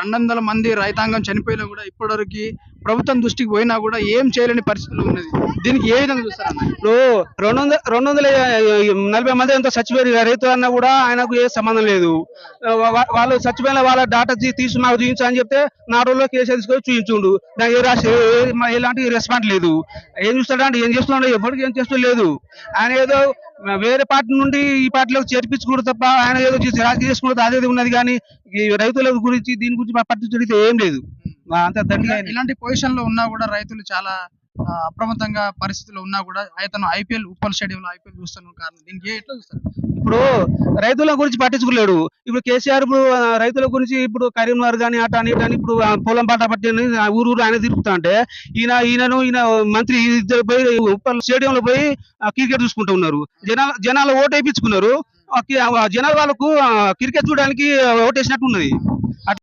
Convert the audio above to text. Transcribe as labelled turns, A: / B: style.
A: 200 మంది రైతాంగం చనిపోయినా కూడా ఇప్పటివరకు ప్రభుత్వం దృష్టికి పోయినా కూడా ఏం చేయలేని పరిస్థితులు ఉన్నది. దీనికి ఏ విధంగా చూస్తారన్న?
B: ఇప్పుడు 240 మంది ఎంతో చచ్చిపోయారు. రైతు అన్నా కూడా ఆయనకు ఏ సంబంధం లేదు. వాళ్ళు చచ్చిపోయిన వాళ్ళ డాటా తీసి మాకు చూపించు అని చెప్తే 4 రోజుల్లో కేసు తీసుకొని చూపించుండు. దానికి ఎలాంటి రెస్పాన్స్ లేదు. ఏం చూస్తాడంటే ఏం చేస్తున్నాడు, ఎవరికి ఏం చేస్తూ లేదు. ఆయన ఏదో వేరే పార్టీ నుండి ఈ పార్టీలోకి చేర్పించుకోవడం తప్ప ఆయన ఏదో రాజకీయ చేసుకుంటే అదేది ఉన్నది. కానీ ఈ రైతుల గురించి దీని గురించి పట్టించుకుంటే ఏం లేదు. అంత దండిగా
A: ఇలాంటి పొజిషన్ లో ఉన్నా కూడా రైతులు చాలా అప్రమత్తంగా పరిస్థితుల్లో ఉన్నా కూడా అతను ఐపీఎల్ ఉప్పల్ స్టేడియం లో ఐపీఎల్ చూస్తాను కారణం దీనికి ఎట్లా చూస్తారు?
B: ఇప్పుడు రైతుల గురించి పట్టించుకోలేడు. ఇప్పుడు కేసీఆర్ ఇప్పుడు రైతుల గురించి ఇప్పుడు కరీంనగర్ కానీ అటు అని ఇప్పుడు పొలం పాట పట్టి ఊరు ఆయన తిరుగుతా అంటే ఈయన మంత్రి ఇద్దరు పోయి ఉప్పల్ స్టేడియంలో పోయి క్రికెట్ చూసుకుంటూ ఉన్నారు. జనాలు ఓటు వేయించుకున్నారు. జనాలు వాళ్ళకు క్రికెట్ చూడడానికి ఓటేసినట్టు ఉన్నది.